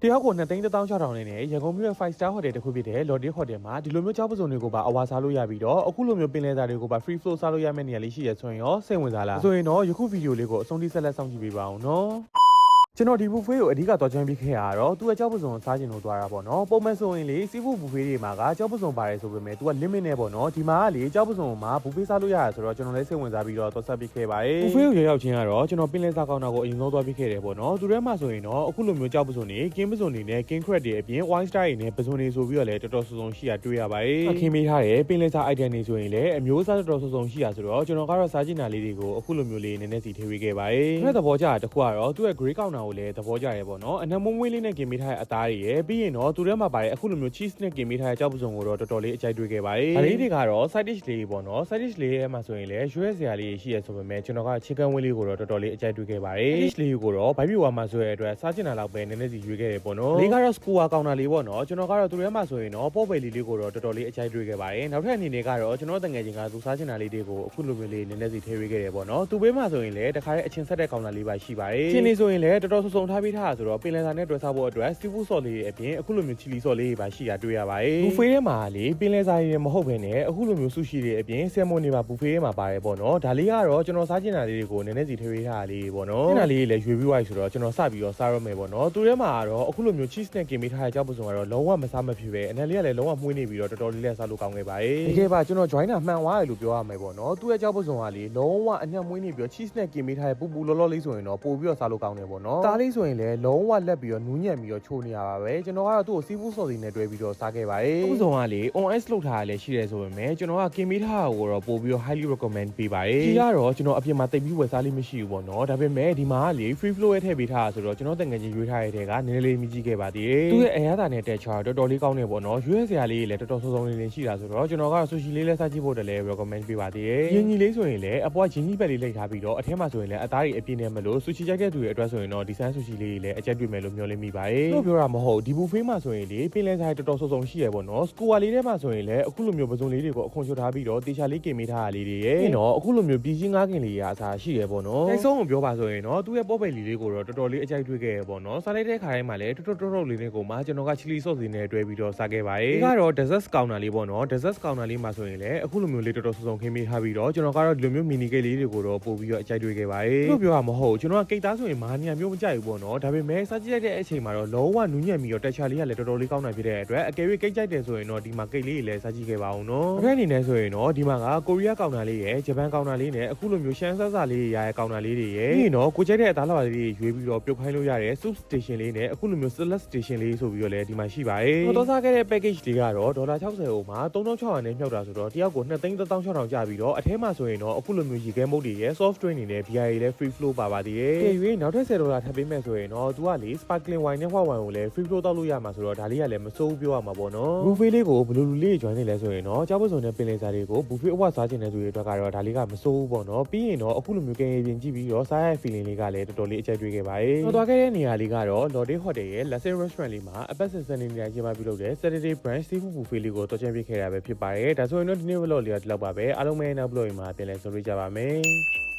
တရားကို2,600,000နဲ့ရန်ကုန်မြို့5 star hotel တခုဖြစ်တဲ့ Lotte Hotel မှာဒီလိုမျိုးကြောက်ပစုံတွေကိုပါအဝါစားလို့ရပြီးတော့အခုလိုမျိုးပင်လယ်စာတွေကိုပါ free flow စားလို့ရမယ့်နေရာလေးရှိရဆိုရင်ရောစိတ်ဝင်စားလားဆိုရင်တော့ယခုဗီဒီယိုလေးကိုအဆုံးထိဆက်လက်စောင့်ကြည့်ပေးပါအောင်နော်ကျွန်တော်ဒီ buffet ကိုအဓိကတော့ကျွမ်းပြီးခဲ့ရတော့သူကကြောက်ပစုံကိုစားကျင်လို့သွားတာပေါ့နော်ပုံမှန်ဆိုရင်လေ seafood buffet တွေမှာကကြောက်ပစုံပါတယ်ဆိုပေမဲ့ तू က limit နဲ့ပေါ့နော်ဒီမှာကလေကြောက်ပစုံမှာ buffet စားလို့ရတာဆိုတော့ကျွန်တော်လည်းစိတ်ဝင်စားပြီးတော့သွားဆက်ပြီးခဲ့ပါတယ် buffet ကိုရောက်ချင်းကတော့ကျွန်တော်ပင်လယ်စာကောင်တာကိုအရင်ဆုံးသွားပြီးခဲ့တယ်ပေါ့နော်သူထဲမှာဆိုရင်တော့အခုလိုမျိုးကြောက်ပစုံတွေ king ပစုံတွေနဲ့ king crab တွေအပြင် wine star တွေနဲ့ပစုံတွေဆိုပြီးတော့လည်းတော်တော်စုံရှိရတွေ့ရပါတယ်အခင်းပေးထားတယ်ပင်လယ်စာ item တွေဆိုရင်လည်းအမျိုးအစားတော်တော်စုံရှိရဆိုတော့ကျွန်တော်ကတော့စားကျင်တာလေးတွေကိုအခုလိုမျိုးလေးနည်းနည်းစီထည့်ပေးခဲ့ပါတယ်အဲ့ဒါသဘောကျတာတခုကတော့သူ့ရဲ့ grey ကောင်တာကိုလည်းသဘောကျတယ်ပေါ့နော်အနက်မွေးမွေးလေးနဲ့กินပေးထားတဲ့အသားတွေရယ်ပြီးရင်တော့သူထဲမှာပါတယ်အခုလိုမျိုး cheese နဲ့กินပေးထားတဲ့ကြောက်ပစုံကိုတော့တော်တော်လေးအကြိုက်တွေ့ခဲ့ပါတယ်ဒါလေးတွေကတော့ side dish လေးပေါ့နော် side dish လေးရဲ့မှာဆိုရင်လည်းရွှဲစရာလေးရှိရဆိုပေမဲ့ကျွန်တော်က chicken wing လေးကိုတော့တော်တော်လေးအကြိုက်တွေ့ခဲ့ပါတယ် dish လေးကိုတော့ဘိုက်ပြူဝါမှာဆိုရတဲ့အတွက်စားချင်တာလောက်ပဲနည်းနည်းစီရွေးခဲ့တယ်ပေါ့နော်လေးကတော့ skewer ကောင်တာလေးပေါ့နော်ကျွန်တော်ကတော့သူထဲမှာဆိုရင်တော့ပေါ့ပဲလေးကိုတော့တော်တော်လေးအကြိုက်တွေ့ခဲ့ပါတယ်နောက်ထပ်အနေနဲ့ကတော့ကျွန်တော်တငယ်ချင်းကသူစားချင်တာလေးတွေကိုအခုလိုမျိုးလေးနည်းနည်းစီထည့်ပေးခဲ့တယ်ပေါ့နော်သူဘေးမှာဆိုရင်လည်းတခါတည်းအချင်းဆက်တဲ့ကောင်တာလေးပါရှိပါတယ်ချင်းလေးဆိုရင်လည်းတော်တော်စုံထားပေးထားတာဆိုတော့ပင်လယ်စာနဲ့တွဲစားဖို့အတွက် seafood sauce လေးအပြင်အခုလိုမျိုး chili sauce လေးပါရှိတာတွေ့ရပါတယ် buffet ထဲမှာလေပင်လယ်စာတွေမဟုတ်ဘဲနဲ့အခုလိုမျိုး sushi တွေအပြင် salmon တွေပါ buffet ထဲမှာပါတယ်ပေါ့နော်ဒါလေးကတော့ကျွန်တော်စားချင်တာလေးတွေကိုနည်းနည်းစီထည့်ပေးထားတာလေးပေါ့နော်အဲ့ဒါလေးလည်းရွေးပြီးသွားပြီဆိုတော့ကျွန်တော်စပြီးတော့စားရမယ်ပေါ့နော်သူထဲမှာကတော့အခုလိုမျိုး cheese နဲ့กินပေးထားတဲ့ကြောက်ပစုံကတော့လုံးဝမစားမဖြစ်ပဲအနက်လေးကလည်းလုံးဝမှုန်းနေပြီးတော့တော်တော်လေးလည်းစားလို့ကောင်းခဲ့ပါတယ်တကယ်ပါကျွန်တော် joiner မှန်သွားတယ်လို့ပြောရမယ်ပေါ့နော်သူ့ရဲ့ကြောက်ပစုံကလေလုံးဝအညံ့မွေးနေပြီးတော့ cheese နဲ့กินပေးထားတဲ့ပူပူလောလောလေးဆိုရင်တော့ပို့ပြီးတော့စားလို့ကောင်းတယ်ပေါ့နော်သားလေးဆိုရင်လည်းလုံးဝလက်ပြီးတော့နူးညံ့ပြီးတော့ချိုးနေရပါပဲကျွန်တော်ကတော့သူ့ကို seafood sauce နဲ့တွဲပြီးတော့စားခဲ့ပါတယ်ပူစုံကလေ on ice လုပ်ထားရလဲရှိတယ်ဆိုပေမဲ့ကျွန်တော်ကกินပေးထားတာကိုတော့ပို့ပြီးတော့ highly recommend ပေးပါတယ်ဒီကတော့ကျွန်တော်အပြင်မှာတိတ်ပြီးဝယ်စားလေးမရှိဘူးပေါ့နော်ဒါပေမဲ့ဒီမှာကလေ free flow ရဲ့ထည့်ပေးထားတာဆိုတော့ကျွန်တော်တကယ်ချင်းရွေးထားရတဲ့ကနည်းနည်းလေးမြည်ကြည့်ခဲ့ပါသေးတယ်သူ့ရဲ့အရသာနဲ့တက်ချာတော်တော်လေးကောင်းနေပေါ့နော်ရွေးစရာလေးလည်းတော်တော်စုံစုံလင်းလင်းရှိတာဆိုတော့ကျွန်တော်က sushi လေးလည်းစားကြည့်ဖို့တလည်း recommend ပေးပါသေးတယ်ရင်းကြီးလေးဆိုရင်လည်းအပွားရင်းကြီးပဲလေးလိုက်ထားပြီးတော့အထဲမှာဆိုရင်လည်းအသားတွေအပြည့်နဲ့မလို့ sushi ကြိုက်တဲ့သူတွေအတွက်ဆိုရင်တော့ဒီ san sushi လေးလည်းအကျက်တွေ့မယ်လို့မျှော်လင့်မိပါတယ်လို့ပြောတာမဟုတ်ဒီ buffet မှာဆိုရင်လေပင်လယ်စာတော်တော်စုံစုံရှိရပေါ့နော် skewer လေးထဲမှာဆိုရင်လည်းအခုလိုမျိုးပစုံလေးတွေကိုအခွန်ချွတ်ထားပြီးတော့တေချာလေးกินပေးထားတာလေးတွေရဲ့ပြီးတော့အခုလိုမျိုးပြည်ကြီးငါးကင်လေးရာအစားရှိရပေါ့နော်အဲဆုံးကိုပြောပါဆိုရင်တော့သူ့ရဲ့ပေါ့ပဲလေးကိုတော့တော်တော်လေးအကြိုက်တွေ့ခဲ့ရပေါ့နော်စားလိုက်တဲ့ခါတိုင်းမှာလည်းတော်တော်လေးနဲ့ကိုမှကျွန်တော်က chili sauce တွေနဲ့တွဲပြီးတော့စားခဲ့ပါတယ်ဒီကတော့ dessert counter လေးပေါ့နော် dessert counter လေးမှာဆိုရင်လည်းအခုလိုမျိုးလေးတော်တော်စုံစုံခင်းပေးထားပြီးတော့ကျွန်တော်ကတော့ဒီလိုမျိုး mini cake လေးတွေကိုတော့ပို့ပြီးတော့အကြိုက်တွေ့ခဲ့ပါတယ်လို့ပြောရမဟုတ်ကျွန်တော်ကကိတ်သားဆိုရင်မာနီယာမျိုးမကြိုက်ဘူးပေါ့နော်ဒါပေမဲ့စားကြည့်လိုက်တဲ့အချိန်မှာတော့လုံးဝနူးညံ့ပြီးတော့တက်ချာလေးကလည်းတော်တော်လေးကောင်းနိုင်ဖြစ်တဲ့အတွက်အကယ်၍ကိတ်ကြိုက်တယ်ဆိုရင်တော့ဒီမှာကိတ်လေးတွေလည်းစားကြည့်ခဲ့ပါအောင်နော်အဲ့ဒီအနေနဲ့ဆိုရင်တော့ဒီမှာကကိုရီးယားကောင်တာလေးရယ်ဂျပန်ကောင်တာလေးနဲ့အခုလိုမျိုးရှမ်းဆဆလေးရရဲ့ကောင်တာလေးတွေရယ်ပြီးရင်တော့ကိုကြိုက်တဲ့အသားလှလေးတွေရွေးပြီးတော့ပြုတ်ခိုင်းလို့ရတဲ့ soup station လေးနဲ့အခုလိုမျိုး salad station လေးဆိုပြီးတော့လည်းဒီမှာရှိပါတယ်ကျွန်တော်စားခဲ့တဲ့ package လေးကတော့ဒေါ်လာ60ကိုမှ3600နဲ့မြှောက်တာဆိုတော့တယောက်ကို2,600ကျပြီးတော့အထဲမှာဆိုရင်တော့အခုလိုမျိုးရေခဲမုတ်တွေရယ် soft drink တွေနဲ့ beer တွေလည်း free flow ပါပါသေးတယ်။ကျေ၍နောက်ထပ်$10ထပ်ပေးမယ်ဆိုရင်တော့သူကလေ sparkling wine နဲ့ white wine ကိုလည်း free flow တောက်လို့ရမှာဆိုတော့ဒါလေးကလည်းမစိုးဘူးပြောရမှာပေါ့နော်။ buffet လေးကိုဘလူလူလေး join နေလဲဆိုရင်တော့ကြောက်ပစုံနဲ့ပင်လယ်စာတွေကို buffet အဝစားခြင်းတဲ့သူတွေအတွက်ကတော့ဒါလေးကမစိုးဘူးပေါ့နော်။ပြီးရင်တော့အခုလိုမျိုးကင်ရင်ပြင်ကြည့်ပြီးတော့စားရတဲ့ feeling လေးကလည်းတော်တော်လေးအကျိုက်တွေ့ခဲ့ပါတယ်။ကျွန်တော်သွားခဲ့တဲ့နေရာလေးကတော့ Lotte Hotel ရဲ့ Lassie Restaurant လေးမှာအပတ်စဉ်စနေနေ့တိုင်းကျင်းပပြုလုပ်တဲ့ Saturday brunch seafood buffet လေးကိုတော်ချင်ပြခဲ့ရပဲဖြစ်ပါတယ်။ဒါဆိုရင်တော့ဒီနေ့ vlog လေးကဒီလောက်ပါပဲ။အားလုံးပဲနောက် vlog မှာပြန်လည်ဆုံတွေ့ကြပါမယ်။